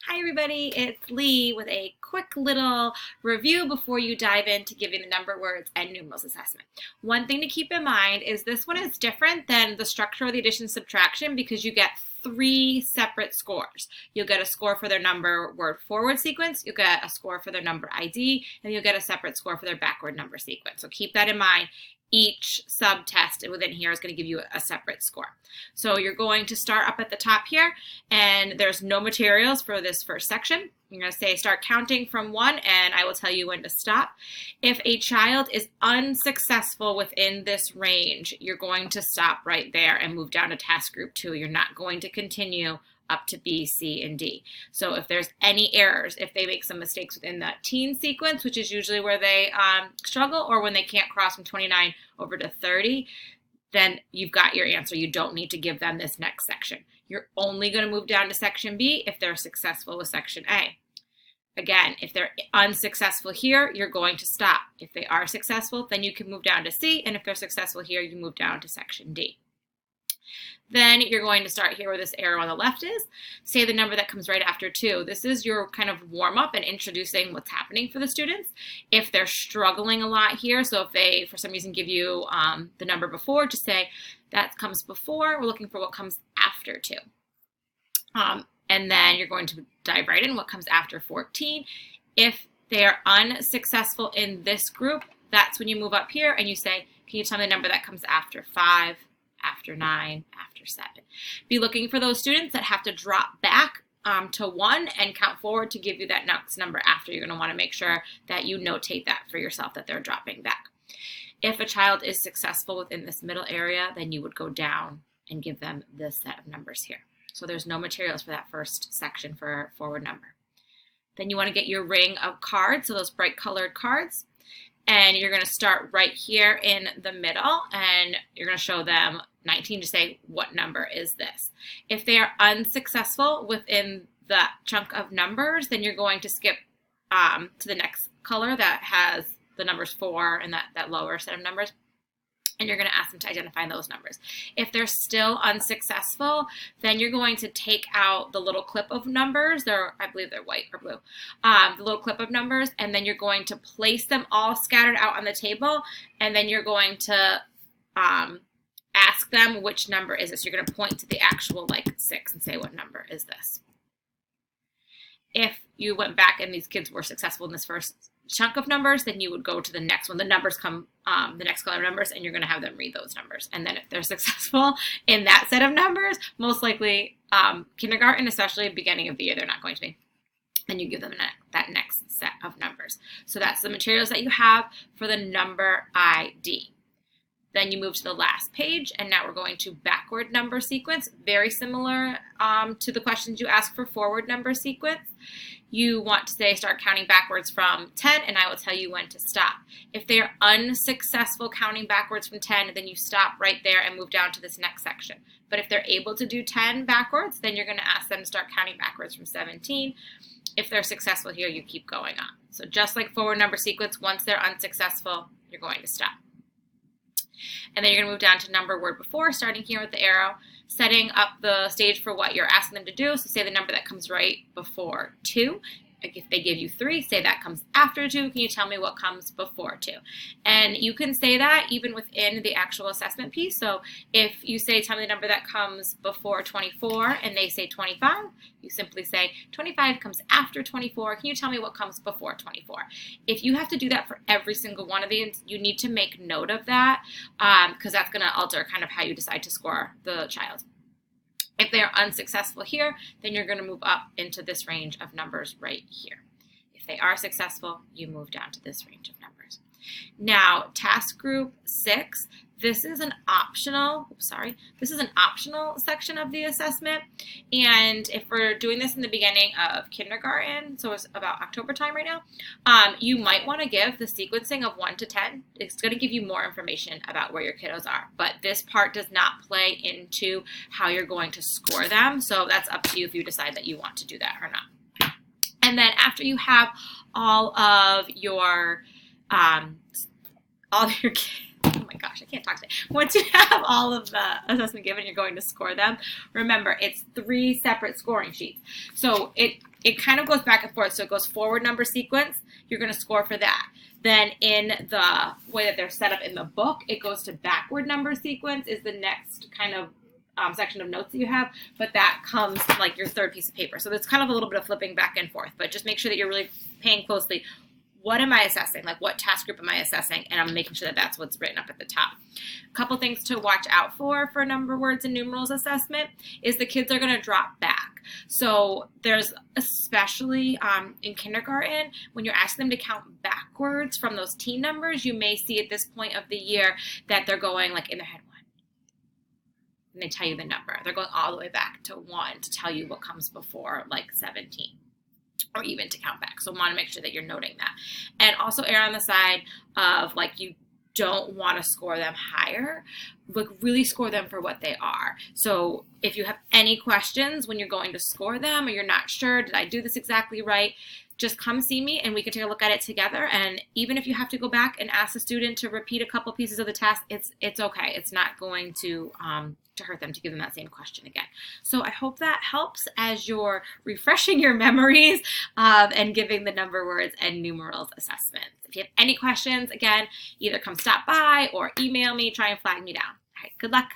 Hi everybody, it's Lee with a quick little review before you dive into giving the number words and numerals assessment. One thing to keep in mind is this one is different than the structure of the addition subtraction because you get three separate scores. You'll get a score for their number word forward sequence, you'll get a score for their number ID, and you'll get a separate score for their backward number sequence. So keep that in mind. Each subtest within here is going to give you a separate score. So you're going to start up at the top here, and there's no materials for this first section. You're going to say start counting from 1, and I will tell you when to stop. If a child is unsuccessful within this range, you're going to stop right there and move down to task group 2. You're not going to continue up to B, C, and D. So if there's any errors, if they make some mistakes within that teen sequence, which is usually where they struggle, or when they can't cross from 29 over to 30, then you've got your answer. You don't need to give them this next section. You're only going to move down to section B if they're successful with section A. Again, if they're unsuccessful here, you're going to stop. If they are successful, then you can move down to C, and if they're successful here, you move down to section D. Then you're going to start here where this arrow on the left is. Say the number that comes right after 2. This is your kind of warm-up and introducing what's happening for the students. If they're struggling a lot here, so if they, for some reason, give you the number before, just say that comes before. We're looking for what comes after 2. And then you're going to dive right in what comes after 14. If they are unsuccessful in this group, that's when you move up here and you say, can you tell me the number that comes after 5? After 9, after 7. Be looking for those students that have to drop back to 1 and count forward to give you that next number after. You're going to want to make sure that you notate that for yourself, that they're dropping back. If a child is successful within this middle area, then you would go down and give them this set of numbers here. So there's no materials for that first section for forward number. Then you want to get your ring of cards, so those bright colored cards. And you're going to start right here in the middle, and you're going to show them 19 to say, what number is this? If they are unsuccessful within that chunk of numbers, then you're going to skip to the next color that has the numbers 4 and that lower set of numbers. And you're going to ask them to identify those numbers. If they're still unsuccessful, then you're going to take out the little clip of numbers. I believe they're white or blue. The little clip of numbers, and then you're going to place them all scattered out on the table, and then you're going to ask them which number is this. You're going to point to the actual 6 and say, what number is this? If you went back and these kids were successful in this first chunk of numbers, then you would go to the next one. The numbers come, the next column of numbers, and you're going to have them read those numbers. And then if they're successful in that set of numbers, most likely kindergarten, especially beginning of the year, they're not going to be. Then you give them that next set of numbers. So that's the materials that you have for the number ID. Then you move to the last page, and now we're going to backward number sequence, very similar to the questions you asked for forward number sequence. You want to say start counting backwards from 10, and I will tell you when to stop. If they are unsuccessful counting backwards from 10, then you stop right there and move down to this next section. But if they're able to do 10 backwards, then you're going to ask them to start counting backwards from 17. If they're successful here, you keep going on. So just like forward number sequence, once they're unsuccessful, you're going to stop. And then you're going to move down to number word before, starting here with the arrow, setting up the stage for what you're asking them to do. So say the number that comes right before 2. If they give you 3, say that comes after 2. Can you tell me what comes before 2? And you can say that even within the actual assessment piece. So if you say, tell me the number that comes before 24, and they say 25, you simply say, 25 comes after 24. Can you tell me what comes before 24? If you have to do that for every single one of these, you need to make note of that because that's going to alter kind of how you decide to score the child. If they are unsuccessful here, then you're going to move up into this range of numbers right here. If they are successful, you move down to this range of numbers. Now, task group 6, this is an optional section of the assessment. And if we're doing this in the beginning of kindergarten, so it's about October time right now, you might want to give the sequencing of 1 to 10. It's going to give you more information about where your kiddos are. But this part does not play into how you're going to score them. So that's up to you if you decide that you want to do that or not. And then after you have all of your kids, oh my gosh, I can't talk today. Once you have all of the assessment given, you're going to score them. Remember, it's 3 separate scoring sheets. So it it kind of goes back and forth. So it goes forward number sequence, you're going to score for that. Then in the way that they're set up in the book, it goes to backward number sequence is the next kind of section of notes that you have, but that comes like your third piece of paper. So there's kind of a little bit of flipping back and forth, but just make sure that you're really paying closely. What am I assessing? Like what task group am I assessing? And I'm making sure that that's what's written up at the top. A couple things to watch out for number words and numerals assessment is the kids are going to drop back. So there's especially in kindergarten, when you're asking them to count backwards from those teen numbers, you may see at this point of the year that they're going like in their head, and they tell you the number. They're going all the way back to 1 to tell you what comes before like 17. Or even to count back. So want to make sure that you're noting that. And also err on the side of like you don't want to score them higher. Like really score them for what they are. So if you have any questions when you're going to score them or you're not sure, did I do this exactly right? Just come see me and we can take a look at it together. And even if you have to go back and ask the student to repeat a couple pieces of the test, it's okay. It's not going to hurt them to give them that same question again. So I hope that helps as you're refreshing your memories and giving the number words and numerals assessments. If you have any questions, again, either come stop by or email me, try and flag me down. All right, good luck.